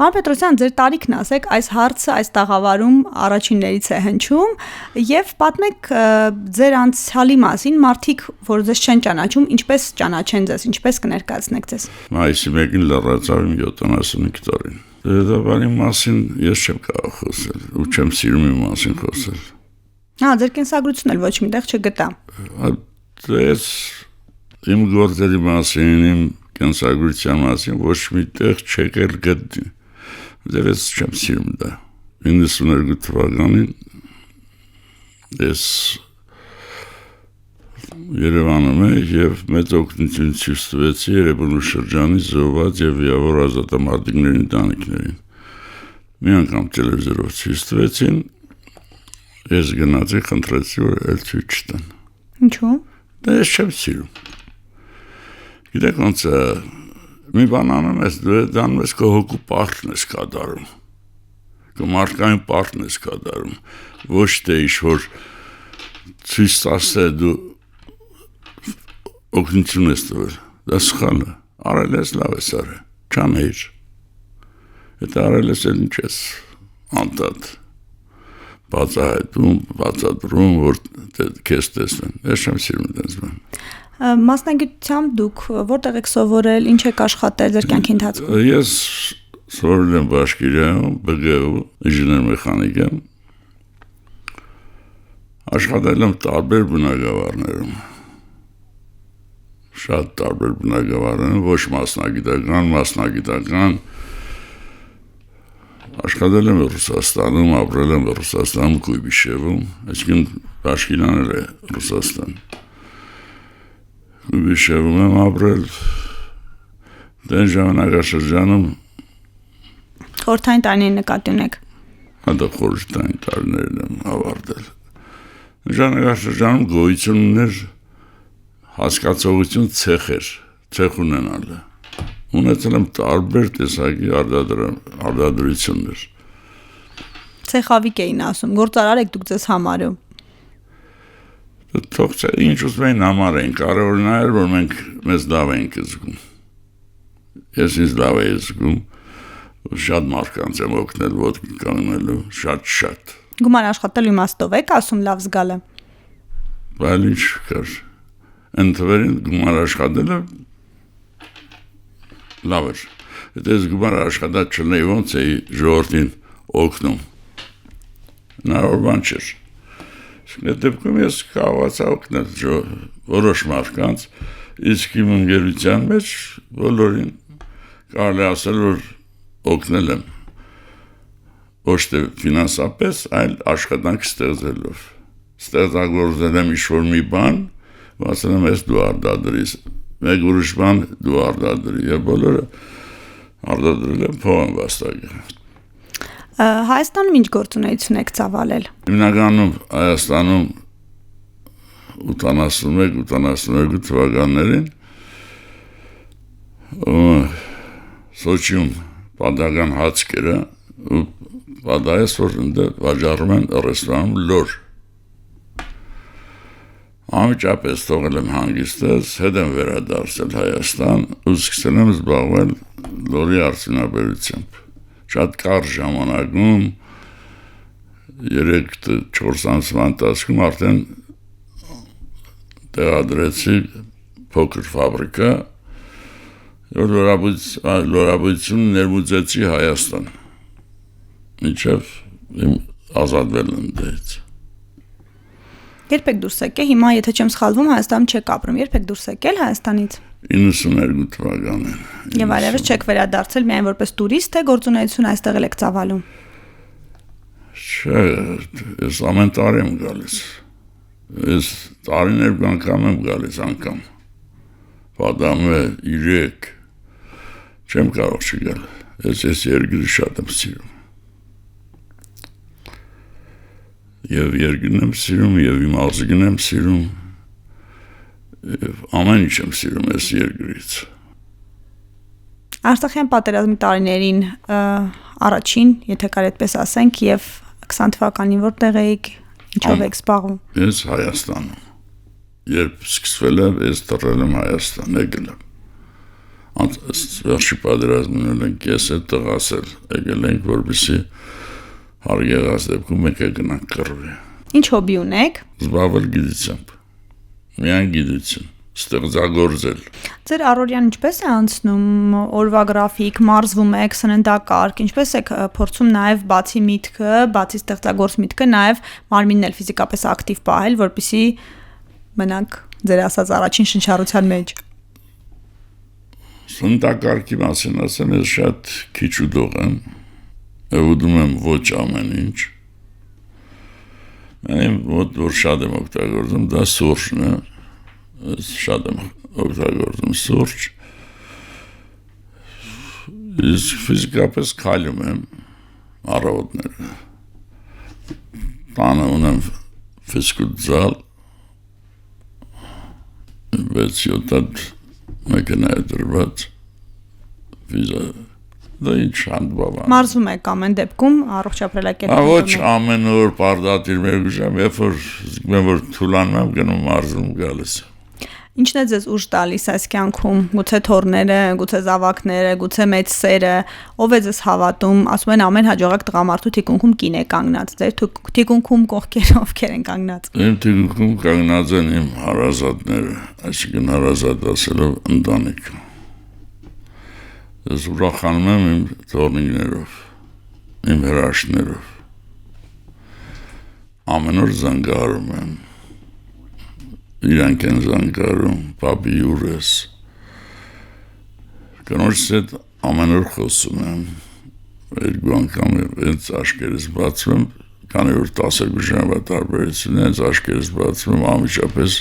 Պարոն Պետրոսյան, ձեր տարիքն ասեք, այս հարցը այս տաղավարում առաջիններից է հնչում եւ պատմեք ձեր անցյալի մասին, մարդիկ, որ ձեզ չեն ճանաչում, ինչպես ճանաչեն ձեզ, ինչպես կներկայացնեք ձեզ։ Մայիսի 1-ին լրացավ իմ 75 տարին։ Դա բանի մասին ես չեմ կարող խոսել, ու չեմ սիրում իմ մասին խոսել։ Ձեր կենսագրությունն էլ ոչ միտեղ չգտա։ Ես իմ գործերի մասին, իմ կենսագրության մասին ոչ միտեղ չեկել գտնի։ Դեռ ես չեմ սիրում դա։ 92 թվականին ես Երևանում եմ եւ մեծ օգնություն ցույց տվեցի Երևանու շրջանի զոհված եւ վիրավոր ազատամարտիկների ընտանիքներին։ Մի անգամ տելևիզորով ցույց տվեցին, ես գնացի, խնդրեցի, որ այլ ցույց չտան։ Ինչու՞։ Դա ես չեմ սիրում։ Գիտեք ոնց է, մի բան անում ես, դու դառնում ես քո հոգու պարտն ես կատարում։ Քո մարդկային պարտն ես կատարում, ոչ թե ինչ-որ ցույց տասը դու օգնություն ես տվել, դա սխալ է, արել ես լավ ես արել, չանեիր, հետո արել ես էլ ինչ ես, անտատ, բացատրում, որ կեզ տեսնեն, ես չեմ սիրում դենց բան։ Մասնագիտությամբ դուք որտեղ եք սովորել, ինչ եք աշխատել ձեր կյանքի ընթացքում։ Ես սովորել եմ Բաշկիրիայում, ԲԳ-ում, ինժեներ մեխանիկ եմ, աշխատել եմ տարբեր բնակավարներում, շատ տարբեր բնակավարներում, ոչ մասնագիտական, աշխատել եմ Ռուսաստանում, ապրել եմ Ռուսաստանում, Կույբիշևում, այսինքն Բաշկիրյանն է Ռուսաստան։ Կույբիշևում եմ ապրել, դեն ժամանակաշրջանում խորհրդային տարիներին նկատի ունեք։ Հատա խորհրդային տարիներն եմ ավարտել։ Ժամանակաշրջանում գոյություն ուներ հասկացողություն ցեխ ունենալը։ Ունեցել եմ տարբեր տեսակի արտադրություններ։ Ցեխավիկ էին ասում, գործարար եք դուք ձեզ համարում։ Թող չէ, ինչ ուզում էին համար էին, կարևորն էր, որ մենք մեզ լավ ենք զգում։ Ես ինձ լավ եմ զգում, շատ մարդկանց եմ օգնել ոտքի կանգնելու, շատ։ Գումար աշխատելու իմաստով եք ասում լավ զգալը։ Բայց ինչ կար։ Ընթվերին գումար աշխատելը լավ էր։ Եթե ես գումար աշխատած չլինեի, ոնց էի ժողովրդին օգնում։ Հնարավոր բան չէր։ Այդ դեպքում ես կարողացա օգնել որոշ մարդկանց, իսկ իմ ընկերության մեջ բոլորին կարելի ասել, որ օգնել եմ ոչ թե ֆինանսապես, այլ աշխատանք ստեղծելով։ Ստեղծագործել եմ ինչ-որ մի բան, ասել եմ ես դու արտադրես, մեկ ուրիշ բան դու արտադրի, եւ բոլորը արտադրել են փող են վաստակել։ Հայաստանում ինչ գործունեություն եք ծավալել։ Հիմնականում Հայաստանում 81-82 թվականներին Սոչիում պատական հացկերը ու պատահեց, որ ընդ վաճառում են ռեստորանում լոր։ Անմիջապես թողել եմ հանգիստս, հետ եմ վերադարձել Հայաստան ու սկսել եմ զբաղվել լորի արդյունաբերությամբ։ Շատ կարճ ժամանակում 3-4 ամսվա ընթացքում արդեն տեղադրեցի փոքր ֆաբրիկա, լորաբույծություն ներմուծեցի Հայաստան, մինչև ազատվել եմ դից։ Երբ եք դուրս եկել, հիմա եթե չեմ սխալվում, Հայաստանում չեք ապրում, երբ եք դուրս եկել Հայաստանից։ 92 թվականին։ Եվ այլևս չեք վերադարձել միայն որպես տուրիստ, թե գործունեություն այստեղ եք ծավալում։ Չէ, ես ամեն տարի եմ գալիս։ Ես տարիներ անգամ եմ գալիս անգամ։ Պատահում է 3 չեմ կարող չգալ։ Ես երկրի շատ եմ սիրում։ Եվ երկրն եմ սիրում, եւ իմ ազգին եմ սիրում, եւ ամեն ինչ եմ սիրում այս երկրից։ Արցախյան պատերազմի տարիներին առաջին, եթե կարելի այդպես ասենք, եւ 20 թվականին որտեղ էիք, ինչով եք զբաղվում։ Ես Հայաստանում։ Երբ սկսվել է, ես տրել եմ Հայաստան, եկել եմ։ վերջի պատերազմներն ենք ես է տղասել, եկել ենք, որպեսզի հարգեղած դեպքում մենք գնանք կռվի։ Ինչ հոբի ունեք։ Զբաղվել գիտությամբ, միայն գիտություն, ստեղծագործել։ Ձեր առօրյան ինչպես է անցնում, օրվա գրաֆիկ, մարզվում եք, սննդակարգ, ինչպես եք փորձում նաև բացի միտքը, բացի ստեղծագործ միտքը, նաև մարմինն էլ ֆիզիկապես ակտիվ պահել, որպեսզի մնանք ձեր ասած առաջին շնչառության մեջ։ Սննդակարգի մասին ասեմ, ես շատ քիչ ուտող եմ, ուտում եմ ոչ ամեն ինչ։ Որ շատ եմ օգտագործում, դա սուրճն է, շատ եմ օգտագործում սուրճ, իսկ ֆիզիկապես քայլում եմ առավոտները, տանը ունեմ ֆիզկուտ զալ, 6-7 հատ մեքենա է դրված, դա ինչ հանդբավան։ Մարզում եք ամեն դեպքում առողջ ապրելակերպ։ Ոչ ամեն օր պարտադիր մեր գուժամ, երբ որ զգում եմ, որ թուլանում եմ, գնում մարզում գալիս։ Ինչն է ձեզ ուժ տալիս այս կյանքում, գուցե թորները, գուցե զավակները, գուցե մեծ սերը, ով է ձեզ հավատում, ասում են ամեն հաջողակ տղամարդու թիկունքում կին է կանգնած, ձեր թիկունքում կողքերը ովքեր են կանգնած։ Իմ թիկունքում կանգնած են իմ հարազատները, այսինքն հարազատ ասելով ընտանիքը։ Ես ուրախանում եմ իմ թորնիկներով, իմ հրաշքներով։ Ամեն օր զանգահարում եմ, իրանք են զանգահարում, պապի ուրես։ Կնոջս հետ ամեն օր խոսում եմ, երկու անգամ հենց աշկերս բացվում, քանի որ 12 ժամվա տարբերություն է, հենց աշկերս բացվում, անմիջապես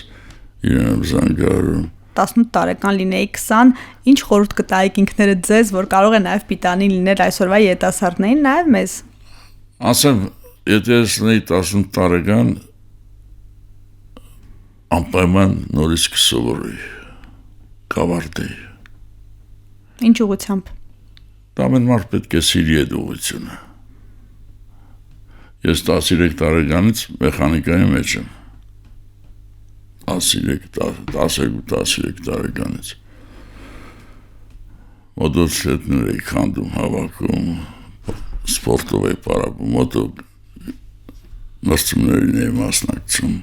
իրեն եմ զանգահարում։ 18 տարեկան լինեի 20, ինչ խորհուրդ կտայիք ինքներդ ձեզ, որ կարող է նաև պիտանի լինել այսօրվա երիտասարդներին, նաև մեզ։ Ասեմ, եթե ես լինեի 18 տարեկան, անպայման նորից կսովորեի, կավարտեի։ Ինչ ուղղությամբ։ Ամեն մարդ պետք է սիրի այդ ուղղությունը։ Ես 13 տարեկանից մեխանիկայի մեջ եմ։ 12-13 տարեկանից մոտոցիկլետներ էի քանդում, հավաքում, սպորտով էի պարապում, մոտո նստումներին էի մասնակցում։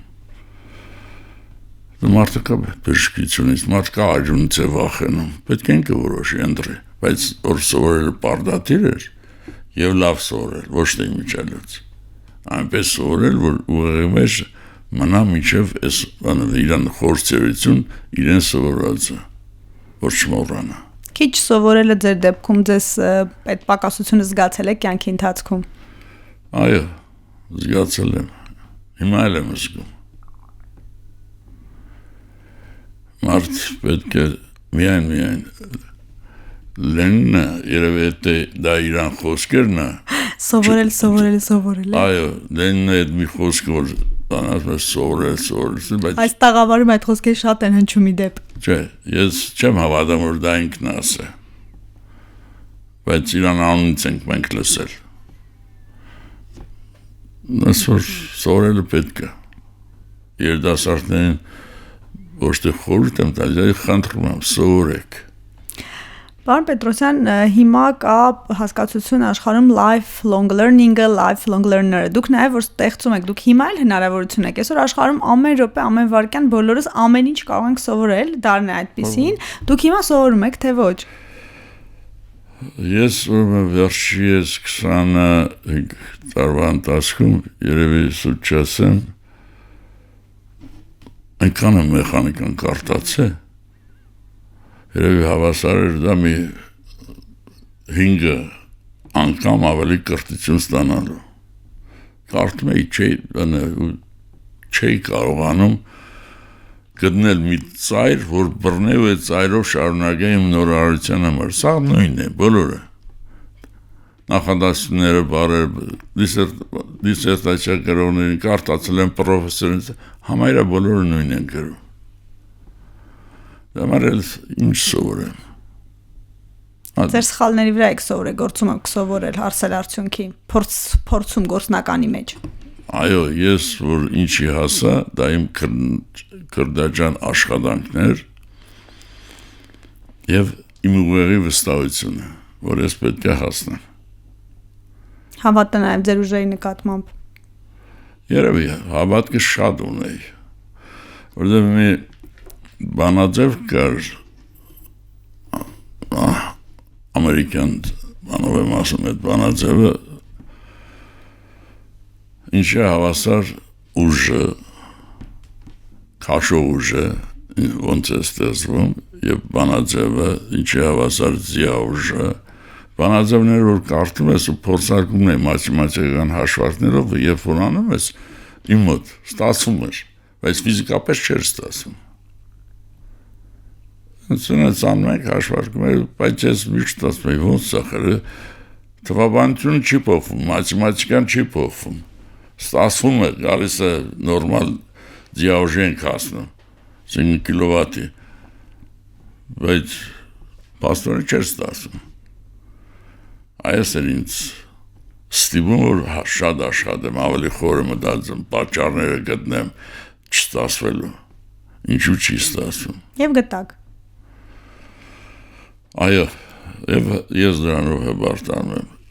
Մարդը կա բժշկությունից, մարդ կա աջունից է վախենում, պետք են կորոշի ընտրի, բայց որ սովորելը պարտադիր էր եւ լավ սովորել, ոչ թե իմիջիալից։ Այնպես սովորել, որ ուղեղի մեջ մնա մինչև իրան խորցերություն իրեն սովորվածը, որ չմոռանա։ Քիչ սովորելը ձեր դեպքում ձեզ այդ պակասությունը զգացել եք կյանքի ընթացքում։ Այո, զգացել եմ, հիմա էլ եմ զգում։ Մարդ պետք է միայն լեննը, երևի դա իրան խոսքերն է։ Սովորել։ Այո, լեննը այդ մի խոսքը, որ բանասում սովորել, բայց… Այս տաղավարում այդ խոսքեր շատ են հնչում ի դեպ։ Չէ, ես չեմ հավատում, որ դա ինքն ասե, բայց իրան անունից ենք մենք լսել։ Ես որ սովորելը պետք է։ Երիտասարդներին ոչ թե խորհուրդ եմ տալիս, խնդրում եմ, սովորեք։ Պարոն Պետրոսյան, հիմա կա հասկացություն աշխարհում lifelong learning-ը, lifelong learner-ը։ Դուք նաև որ ստեղծում եք, դուք հիմա էլ հնարավորություն եք։ Այսօր աշխարհում ամեն րոպե, ամեն վայրկյան բոլորս ամեն ինչ կարող ենք սովորել, դառն է այդպեսին։ Դուք հիմա սովորում եք, թե ոչ։ Ես վերջի 25 տարվա ընթացքում երևի սուտ չասեմ, այնքան եմ մեխանիկան կարտացել, երևի հավասար էր դա մի 5 անգամ ավելի կրթություն ստանալու։ Կարդում էի չէի կարողանում գտնել մի ծայր, որ բռնե ու այդ ծայրով շարունակե իմ նորարարության համար։ Սա նույնն է, բոլորը։ Նախադասությունները, բարեր, դիսերտացիա գրողներին կարդացել են պրոֆեսորին, համարյա բոլորը նույնն են գրում։ Դամարել ինչ սովորեմ։ Ձեր սխալների վրա եք գործում եք սովորել հարսել արդյունքի, փորձում գործնականի մեջ։ Այո, ես որ ինչի հասա, դա իմ քրդաջան աշխատանքներ եւ իմ ուղեղի վստահությունը, որ ես պետք է հասնեմ։ Հավատը նաև ձեր ուժերի նկատմամբ։ Երևի հավատքը շատ ունեի, որովհետև մի բանաձև կար ամերիկյան բանով եմ ասում այդ բանաձևը ինչի հավասար ուժը, քաշող ուժը ոնց է ստեղծվում եւ բանաձևը ինչի հավասար ձիաուժը բանաձևները որ կարդում ես ու փորձարկում ես մաթեմատիկական հաշվարկներով երբ որ անում ես իմ մոտ ստացվում էր բայց ֆիզիկապես չէր ստացվում Ինձնից անում ենք հաշվարկում բայց ես միշտ ասում եմ ոնց սախերը թվաբանությունը չի փոխվում մաթեմատիկան չի փոխվում ստացվում է գալիս է նորմալ ձիաուժի ենք հասնում 5 կիլովատի բայց պաստորը չէր ստացվում այս էր ինձ ստիպում որ շատ աշխատեմ ավելի խորը մտածեմ պատճառները գտնեմ չստացվելու ինչու չի ստացվում Եվ գտակ այո եւ ես դրանով հբարտանում եմ